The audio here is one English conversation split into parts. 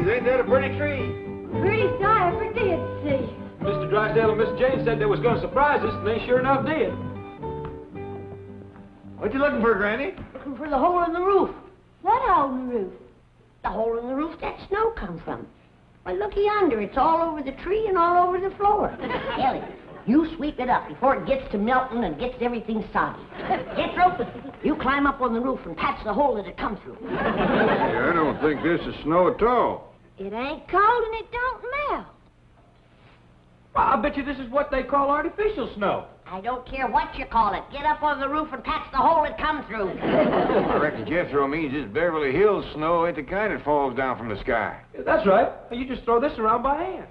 Ain't that a pretty tree? Pretty sight, I did see. Mr. Drysdale and Miss Jane said they was going to surprise us, and they sure enough did. What you looking for, Granny? Looking for the hole in the roof. What hole in the roof? The hole in the roof that snow comes from. Why, looky yonder. It's all over the tree and all over the floor. Elly, you sweep it up before it gets to melting and gets everything soggy. Jethro, you climb up on the roof and patch the hole that it comes through. Yeah, I don't think this is snow at all. It ain't cold and it don't melt. Well, I bet you this is what they call artificial snow. I don't care what you call it. Get up on the roof and patch the hole it comes through. I reckon Jethro means this Beverly Hills snow ain't the kind that falls down from the sky. Yeah, that's right. You just throw this around by hand.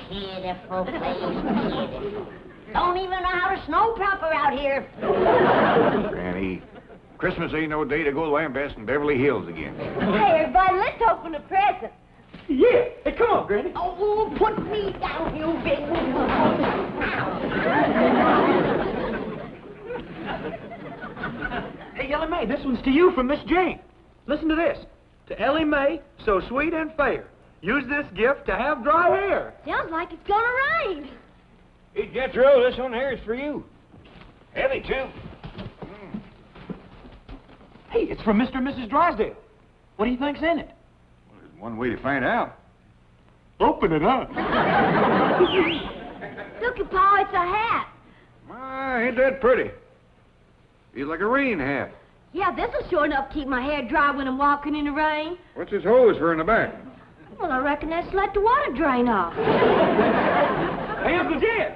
Pitiful place, pitiful. Don't even know how to snow proper out here. Granny, Christmas ain't no day to go lambasting Beverly Hills again. Hey, everybody, let's open a present. Yeah. Hey, come on, Granny. Oh, put me down, you big... Hey, Elly May, this one's to you from Miss Jane. Listen to this. To Elly May, so sweet and fair. Use this gift to have dry hair. Sounds like it's gonna rain. Hey, Jethro, this one here is for you. Elly, too. Hey, it's from Mr. and Mrs. Drysdale. What do you think's in it? Well, there's one way to find out. Open it up. Look at Pa, it's a hat. My, ain't that pretty? Feels like a rain hat. Yeah, this'll sure enough keep my hair dry when I'm walking in the rain. What's this hose for in the back? Well, I reckon that's to let the water drain off. Hey, Uncle Jed.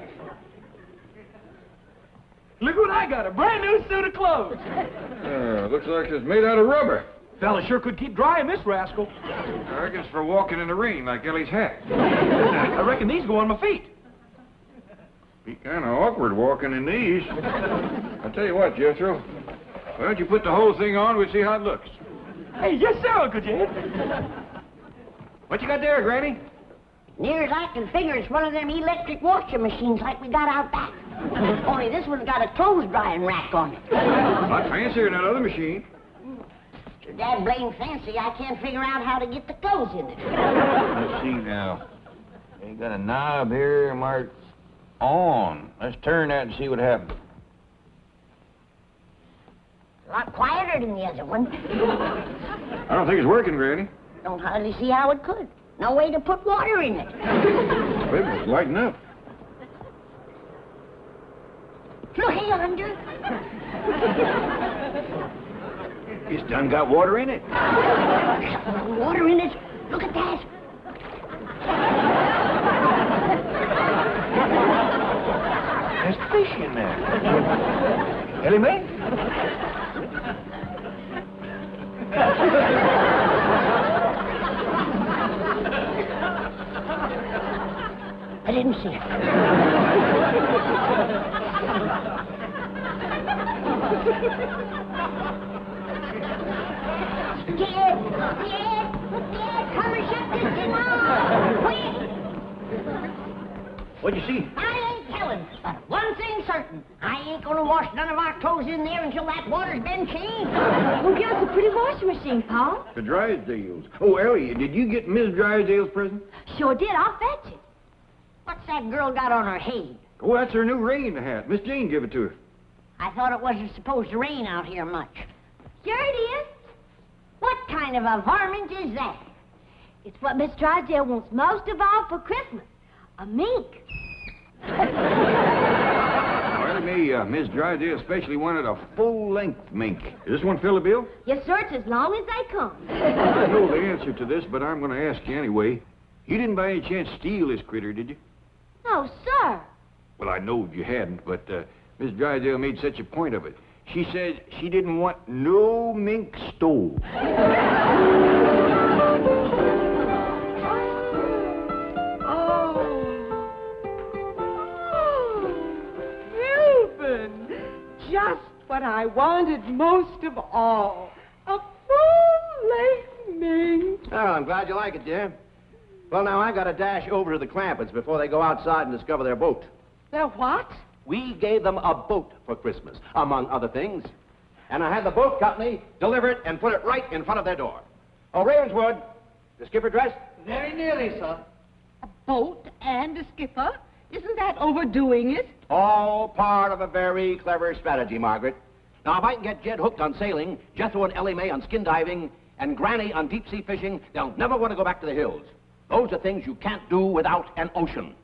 Look what I got, a brand new suit of clothes. Looks like it's made out of rubber. Fella sure could keep drying this rascal. I reckon it's for walking in the rain like Elly's hat. I reckon these go on my feet. Be kind of awkward walking in these. I'll tell you what, Jethro. Why don't you put the whole thing on, we'll see how it looks. Hey, yes, sir, Uncle Jed. What you got there, Granny? Near as I can figure, it's one of them electric washing machines like we got out back. Only this one's got a clothes drying rack on it. Not fancier than that other machine. So dad blame fancy, I can't figure out how to get the clothes in it. Let's see now. They got a knob here marked on. Let's turn that and see what happens. A lot quieter than the other one. I don't think it's working, Granny. Don't hardly see how it could. No way to put water in it. Maybe it's lighting up. Look yonder. It's done got water in it. Water in it. Look at that. There's fish in there. Elly May? I didn't see it. Dad, come and shut this thing off. Quick. What'd you see? I ain't telling, but one thing's certain. I ain't gonna wash none of our clothes in there until that water's been changed. Who gave us a pretty washing machine, Pa? The Drysdales. Oh, Elly, did you get Miss Drysdale's present? Sure did. I'll fetch it. What's that girl got on her head? Oh, that's her new rain hat. Miss Jane gave it to her. I thought it wasn't supposed to rain out here much. Sure it is. What kind of a varmint is that? It's what Miss Drysdale wants most of all for Christmas. A mink. Well, Miss Drysdale especially wanted a full-length mink. Is this one fill a bill? Yes, sir. It's as long as they come. I know the answer to this, but I'm going to ask you anyway. You didn't by any chance steal this critter, did you? No, sir. Well, I know you hadn't, but Miss Drysdale made such a point of it. She said she didn't want no mink stole. Just what I wanted most of all. A full-length mink. Oh, I'm glad you like it, dear. Well, now, I got to dash over to the Clampetts before they go outside and discover their boat. Their what? We gave them a boat for Christmas, among other things. And I had the boat company deliver it and put it right in front of their door. Oh, Ravenswood, the skipper dressed? Very nearly, sir. A boat and a skipper? Isn't that overdoing it? All part of a very clever strategy, Margaret. Now, if I can get Jed hooked on sailing, Jethro and Elly May on skin diving, and Granny on deep-sea fishing, they'll never want to go back to the hills. Those are things you can't do without an ocean.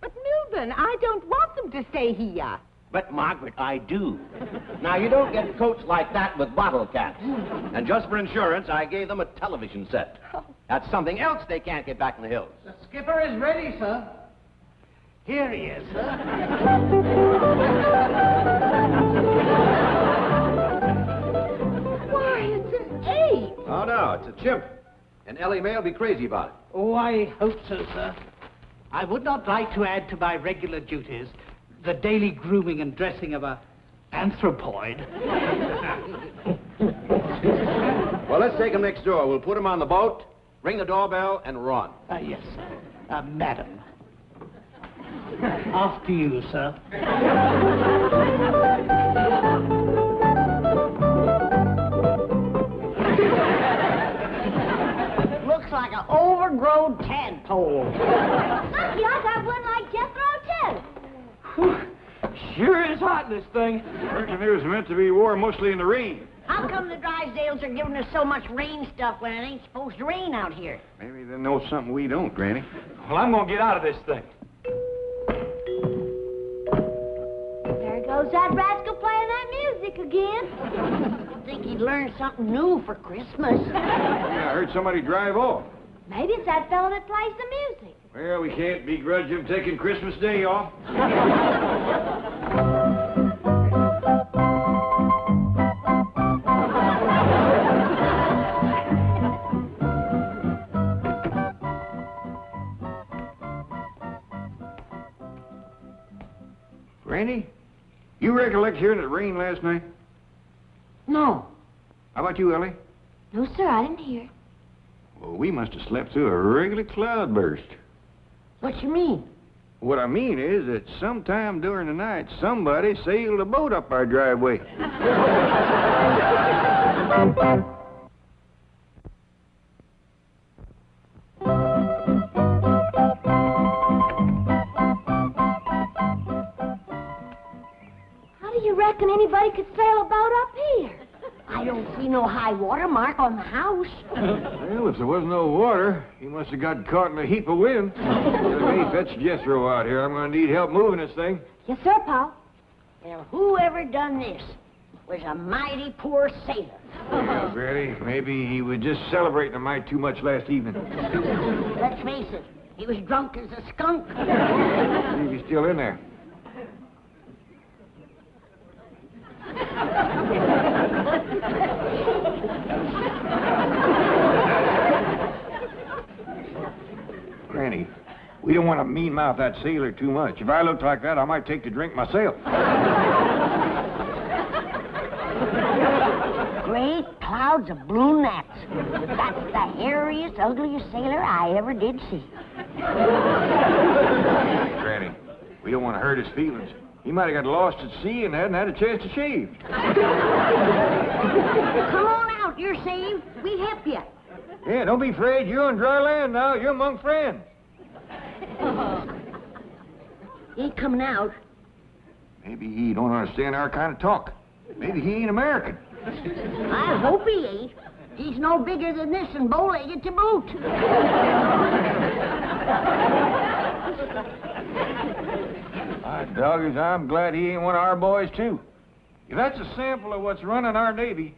But, Milburn, I don't want them to stay here. But, Margaret, I do. Now, you don't get coats like that with bottle caps. And just for insurance, I gave them a television set. That's something else they can't get back in the hills. The skipper is ready, sir. Here he is, sir. Why, it's an ape. Oh, no, it's a chimp. And Elly May will be crazy about it. Oh, I hope so, sir. I would not like to add to my regular duties the daily grooming and dressing of a anthropoid. Well, let's take him next door. We'll put him on the boat, ring the doorbell, and run. Yes, sir. Madam. After you, sir. Looks like an overgrown tadpole. Lucky I got one like Jethro, too. Sure is hot, this thing. I reckon it was meant to be wore mostly in the rain. How come the Drysdales are giving us so much rain stuff when it ain't supposed to rain out here? Maybe they know something we don't, Granny. Well, I'm gonna get out of this thing. There goes that rascal playing that music again. You'd think he'd learn something new for Christmas. Yeah, I heard somebody drive off. Maybe it's that fella that plays the music. Well, we can't begrudge him taking Christmas Day off. Granny, you recollect hearing it rain last night? No. How about you, Elly? No, sir, I didn't hear. Well, we must have slept through a regular cloudburst. What you mean? What I mean is that sometime during the night, somebody sailed a boat up our driveway. How do you reckon anybody could sail a boat up here? I don't see no high water mark on the house. Well, if there was no water, he must have got caught in a heap of wind. Hey, fetch Jethro out here. I'm going to need help moving this thing. Yes, sir, Pa. Well, whoever done this was a mighty poor sailor. Well, Granny, maybe he was just celebrating a mite too much last evening. Let's face it, he was drunk as a skunk. See if he's still in there. Granny, we don't want to mean-mouth that sailor too much. If I looked like that, I might take to drink myself. Great clouds of blue gnats. That's the hairiest, ugliest sailor I ever did see. Granny, we don't want to hurt his feelings. He might have got lost at sea and hadn't had a chance to shave. Come on out, you're saved. We help you. Yeah, don't be afraid. You're on dry land now. You're among friends. He ain't coming out. Maybe he don't understand our kind of talk. Maybe he ain't American. I hope he ain't. He's no bigger than this and bow-legged to boot. My doggers, I'm glad he ain't one of our boys, too. If that's a sample of what's running our Navy,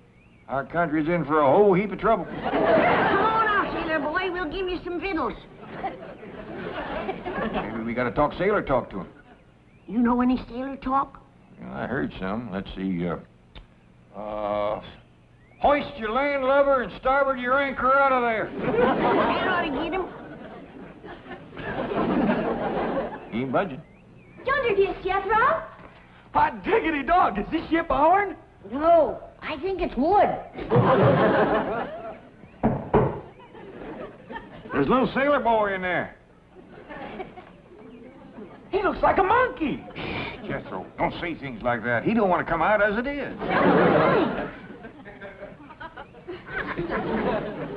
our country's in for a whole heap of trouble. Come on out, sailor boy. We'll give you some victuals. Maybe we gotta talk sailor talk to him. You know any sailor talk? Well, I heard some. Let's see, hoist your landlubber and starboard your anchor out of there. That ought to get him. He ain't budging. Yonder it is, Jethro. Hot diggity dog, is this ship ourn? No, I think it's wood. There's a little sailor boy in there. He looks like a monkey. Jethro, don't say things like that. He don't want to come out as it is.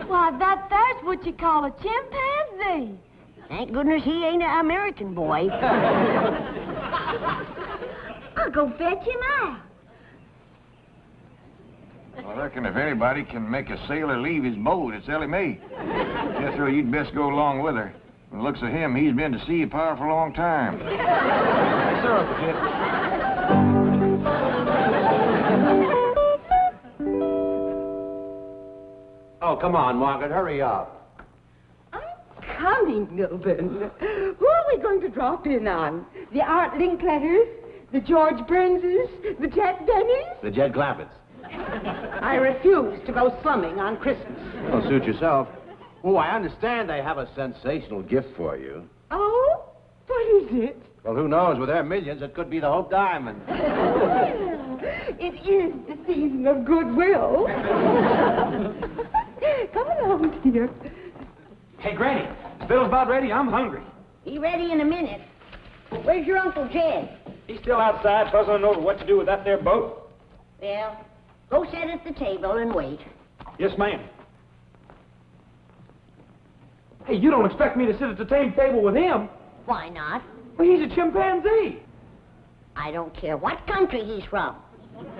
Why, that's what you call a chimpanzee. Thank goodness he ain't an American boy. I'll go fetch him out. I reckon if anybody can make a sailor leave his boat, it's Elly May. Jethro, you'd best go along with her. From the looks of him, he's been to sea a powerful long time. Yes, sir, Uncle Jed. Oh, come on, Margaret, hurry up. Coming, Milburn. Who are we going to drop in on? The Art Linkletters? The George Burnses? The Jack Dennis? The Jed Clampetts. I refuse to go slumming on Christmas. Well, suit yourself. Oh, I understand they have a sensational gift for you. Oh? What is it? Well, who knows? With their millions, it could be the Hope Diamond. It is the season of goodwill. Come along, dear. Hey, Granny, Bill's about ready. I'm hungry. Be ready in a minute. Where's your Uncle Jed? He's still outside puzzling over what to do with that there boat. Well, go sit at the table and wait. Yes, ma'am. Hey, you don't expect me to sit at the same table with him? Why not? Well, he's a chimpanzee. I don't care what country he's from.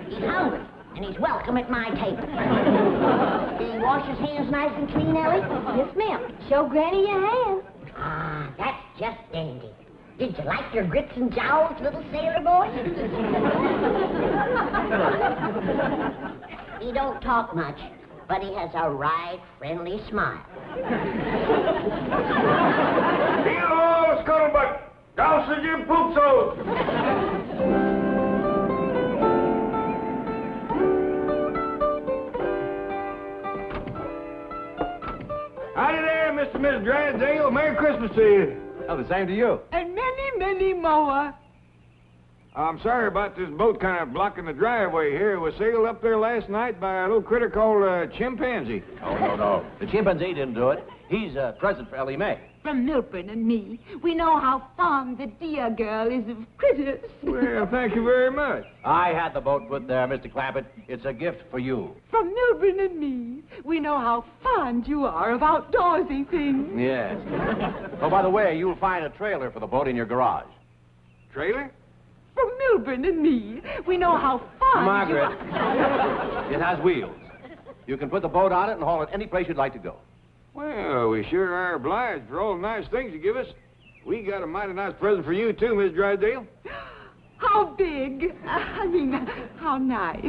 He's hungry, and he's welcome at my table. Did he wash his hands nice and clean, Elly? Yes, ma'am. Show Granny your hand. Ah, that's just dandy. Did you like your grits and jowls, little sailor boy? He don't talk much, but he has a right friendly smile. Hello, scuttlebutt! Douse your poopsos! Howdy there, Mr. and Miss Drysdale. Merry Christmas to you. Oh, the same to you. And many, many more. I'm sorry about this boat kind of blocking the driveway here. It was sailed up there last night by a little critter called a chimpanzee. Oh, no. The chimpanzee didn't do it. He's a present for Elly May. From Milburn and me, we know how fond the dear girl is of critters. Well, thank you very much. I had the boat put there, Mr. Clampett. It's a gift for you. From Milburn and me, we know how fond you are of outdoorsy things. Yes. Oh, by the way, you'll find a trailer for the boat in your garage. Trailer? From Milburn and me, we know how fond Margaret, you are. it has wheels. You can put the boat on it and haul it any place you'd like to go. Well, we sure are obliged for all the nice things you give us. We got a mighty nice present for you, too, Miss Drysdale. How big? I mean, how nice.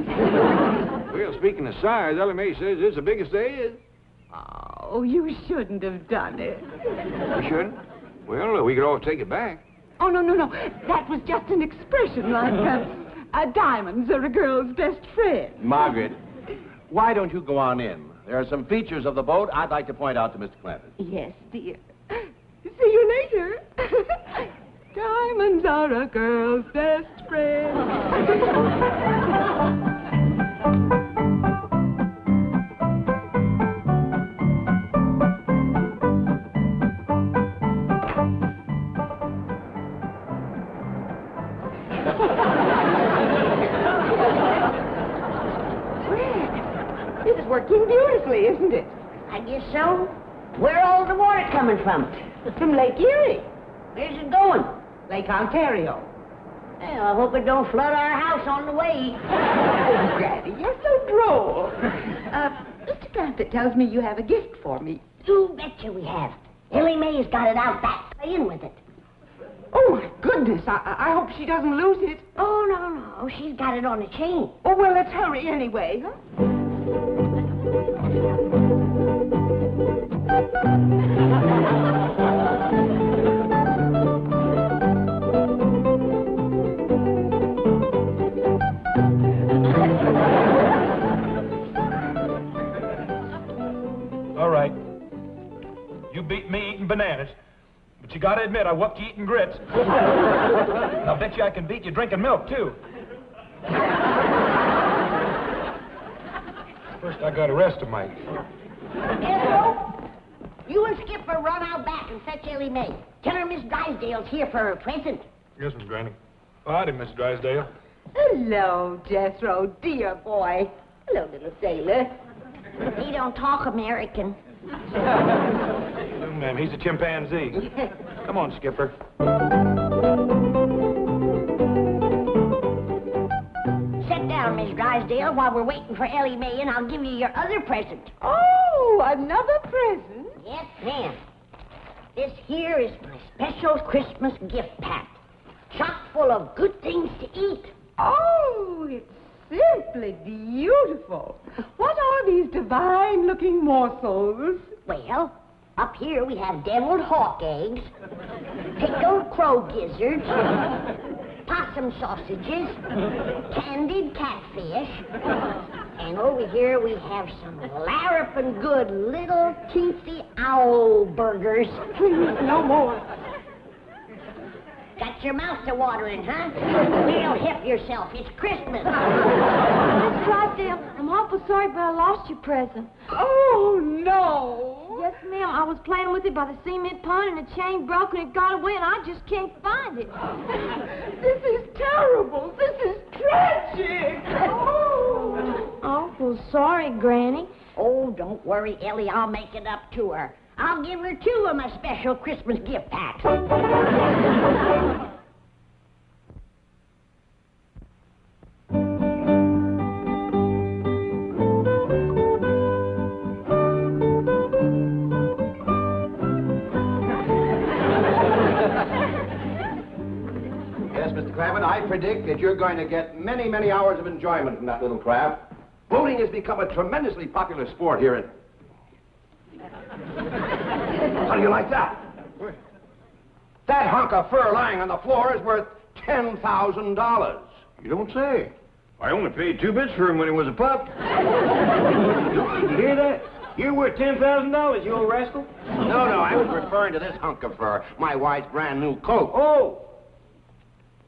Well, speaking of size, Elly May says it's the biggest there is. Oh, you shouldn't have done it. We shouldn't? Well, we could all take it back. Oh, no. That was just an expression like diamonds are a girl's best friend. Margaret, why don't you go on in? There are some features of the boat I'd like to point out to Mr. Clampett. Yes, dear. See you later. Diamonds are a girl's best friend. This is working beautifully, isn't it? I guess so. Where all the water coming from? From Lake Erie, Where's it going? Lake Ontario. Well, I hope it don't flood our house on the way. Oh, Granny, you're so droll. Mr. Clampett tells me you have a gift for me. You betcha we have. Elly May's got it out back. Play in with it. Oh, my goodness. I hope she doesn't lose it. Oh, no. She's got it on a chain. Oh, well, let's hurry anyway, huh? All right. You beat me eating bananas. But you gotta admit, I whooped you eating grits. And I bet you I can beat you drinking milk, too. First, I gotta rest a mite. Hello? You and Skipper run out back and fetch Elly May. Tell her Miss Drysdale's here for her present. Yes, Miss Granny. Oh, howdy, Miss Drysdale. Hello, Jethro, dear boy. Hello, little sailor. He don't talk American. No, ma'am, he's a chimpanzee. Come on, Skipper. Sit down, Miss Drysdale, while we're waiting for Elly May, and I'll give you your other present. Oh, another present? Yes, ma'am. This here is my special Christmas gift pack. Chock full of good things to eat. Oh, it's simply beautiful. What are these divine-looking morsels? Well, up here we have deviled hawk eggs, pickled crow gizzards, possum sausages, candied catfish, and over here we have some larrapin' good little teensy owl burgers. Please, no more. Got your mouth to watering, huh? Well, help yourself. It's Christmas. Miss Drysdale, I'm awful sorry, but I lost your present. Oh, no. Yes, ma'am. I was playing with it by the cement pond, and the chain broke, and it got away, and I just can't find it. This is terrible. This is tragic. Oh. Awful sorry, Granny. Oh, don't worry, Elly. I'll make it up to her. I'll give her 2 of my special Christmas gift packs. Yes, Mr. Clampett, I predict that you're going to get many, many hours of enjoyment from that little craft. Boating has become a tremendously popular sport here in... How do you like that? That hunk of fur lying on the floor is worth $10,000. You don't say. I only paid 2 bits for him when he was a pup. You hear that? You're worth $10,000, you old rascal. No, I was referring to this hunk of fur, my wife's brand new coat. Oh,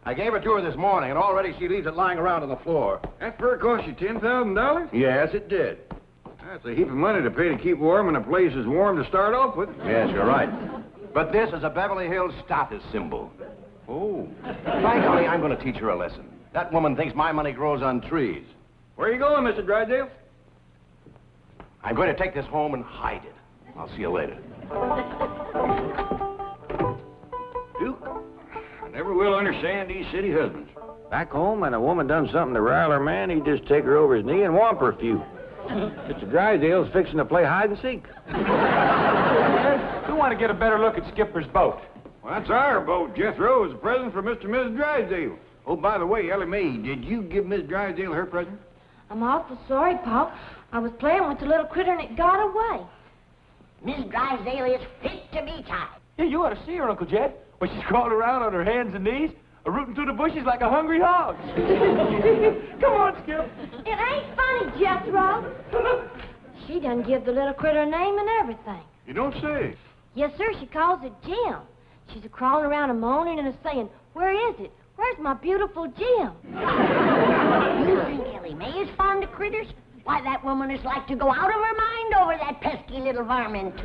I gave it to her this morning, and already she leaves it lying around on the floor. that fur cost you $10,000? Yes, it did. That's a heap of money to pay to keep warm in a place as warm to start off with. Yes, you're right. But this is a Beverly Hills status symbol. Oh. By golly, I'm going to teach her a lesson. That woman thinks my money grows on trees. Where are you going, Mr. Drysdale? I'm going to take this home and hide it. I'll see you later. Duke, I never will understand these city husbands. Back home, when a woman done something to rile her man, he'd just take her over his knee and whomp her a few. Mr. Drysdale's fixing to play hide and seek. We want to get a better look at Skipper's boat. Well, that's our boat, Jethro. It's a present for Mr. and Mrs. Drysdale. Oh, by the way, Elly May, did you give Miss Drysdale her present? I'm awful sorry, Pop. I was playing with the little critter, and it got away. Miss Drysdale is fit to be tied. Yeah, you ought to see her, Uncle Jed. When she's crawling around on her hands and knees, rooting through the bushes like a hungry hog. Come on, Skip. It ain't funny, Jethro. She done give the little critter a name and everything. You don't say. Yes, sir, she calls it Jim. She's a-crawling around and moaning and a-saying, "Where is it? Where's my beautiful Jim?" You think Elly May is fond of critters? Why, that woman is like to go out of her mind over that pesky little varmint.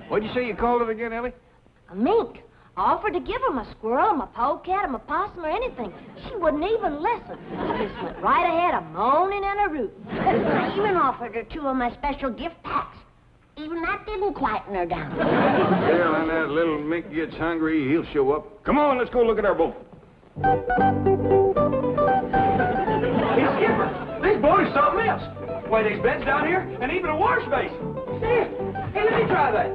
What'd you say you called it again, Elly? A mink. I offered to give her my squirrel, my polecat, my possum, or anything. She wouldn't even listen. She just went right ahead a moaning and a rooting. I even offered her 2 of my special gift packs. Even that didn't quieten her down. Well, when that little mink gets hungry, he'll show up. Come on, let's go look at our boat. Hey, Skipper, this boat is something else. Why, there's beds down here and even a wash basin. Here, hey, let me try that.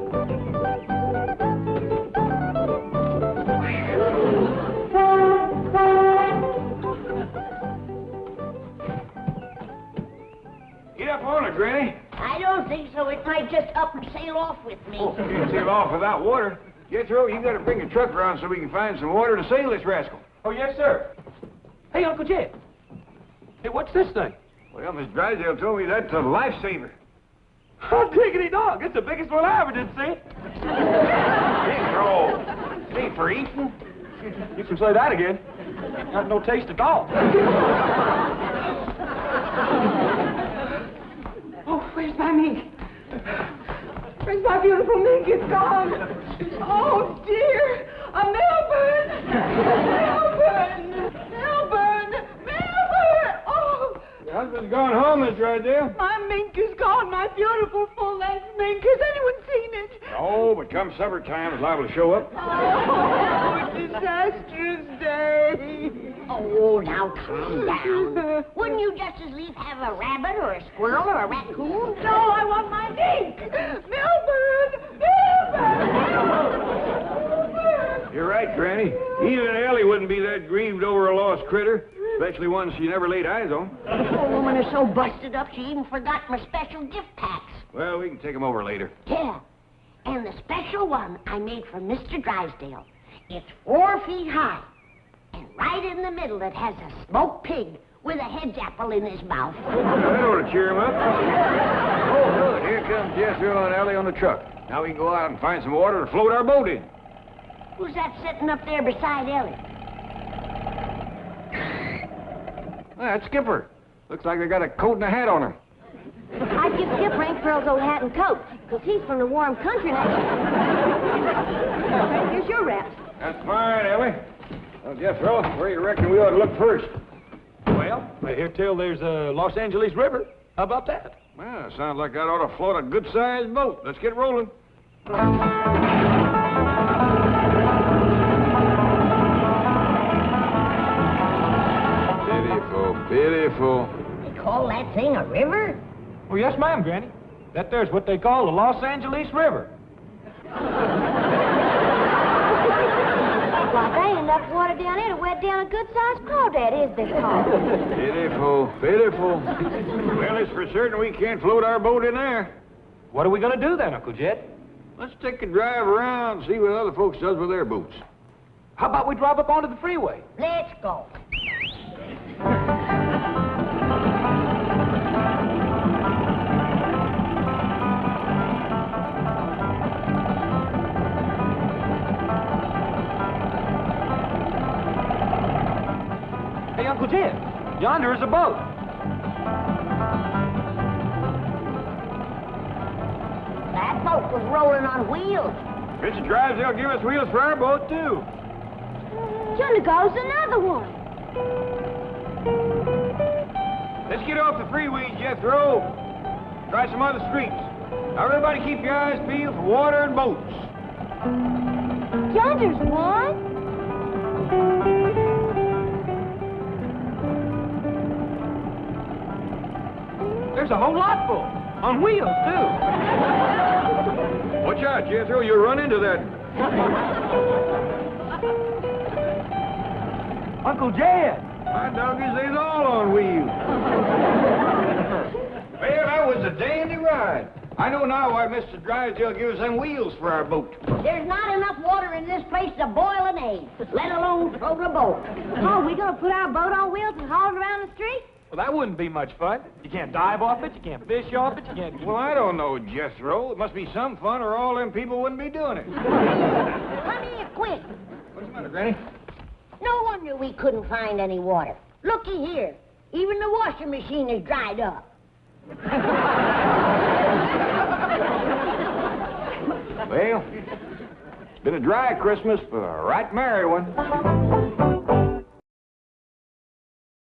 Get up on it, Granny. I don't think so. It might just up and sail off with me. Oh, you can't sail off without water. Jethro, you gotta bring a truck around so we can find some water to sail this rascal. Oh, yes, sir. Hey, Uncle Jed. Hey, what's this thing? Well, Miss Drysdale told me that's a lifesaver. Oh, diggity dog. It's the biggest one I ever did see. Jethro, it ain't for eating. You can say that again. Got no taste at all. Oh, where's my mink? Where's my beautiful mink? It's gone. Oh, dear. Melbourne! Melbourne! Melbourne! Melbourne! Oh! Your husband's gone home, Miss Drysdale. My mink is gone. My beautiful full-length mink. Has anyone seen it? Oh, but come supper time, it's liable to show up. Oh, disastrous day. Oh, now calm down. Wouldn't you just as lief have a rabbit or a squirrel or a raccoon? No, I want my mink. Melbourne! Melbourne! You're right, Granny. Even Elly wouldn't be that grieved over a lost critter, especially one she never laid eyes on. The poor woman is so busted up she even forgot my special gift packs. Well, we can take them over later. Yeah, and the special one I made for Mr. Drysdale. It's 4 feet high, and right in the middle it has a smoked pig with a hedge apple in his mouth. That ought to cheer him up. Oh, good. Here comes Jethro and Elly on the truck. Now we can go out and find some water to float our boat in. Who's that sitting up there beside Elly? That's Skipper. Looks like they got a coat and a hat on her. I'd give Skip Rank for his old hat and coat, because he's from the warm country now. Here's your wraps. That's fine, Elly. Well, Jethro, where you reckon we ought to look first? Well, I hear tell there's a Los Angeles River. How about that? Well, sounds like that ought to float a good-sized boat. Let's get rolling. Beautiful, beautiful. They call that thing a river? Well, yes, ma'am, Granny. That there's what they call the Los Angeles River. Well, there ain't enough water down there to wet down a good-sized crawdad, is there, Paul? Beautiful, beautiful. Well, it's for certain we can't float our boat in there. What are we going to do then, Uncle Jed? Let's take a drive around and see what other folks does with their boats. How about we drive up onto the freeway? Let's go. Hey, Uncle Jed, yonder is a boat. That boat was rolling on wheels. Mr. Drysdale give us wheels for our boat, too. Yonder goes another one. Let's get off the freeway, Jethro. Try some other streets. Now, everybody keep your eyes peeled for water and boats. Yonder's one. There's a whole lot full. On wheels, too. Watch out, Jethro. You'll run into that. Uncle Jed. My doggies, they's all on wheels. Well, that was a dandy ride. I know now why Mr. Drysdale gives us them wheels for our boat. There's not enough water in this place to boil an egg, let alone float a boat. Oh, we gonna put our boat on wheels and haul it around the street? Well, that wouldn't be much fun. You can't dive off it, you can't fish off it, you can't... Well, I don't know, Jethro. It must be some fun or all them people wouldn't be doing it. Come here, quick. What's the matter, Granny? No wonder we couldn't find any water. Looky here. Even the washing machine is dried up. Well, it's been a dry Christmas, but a right merry one.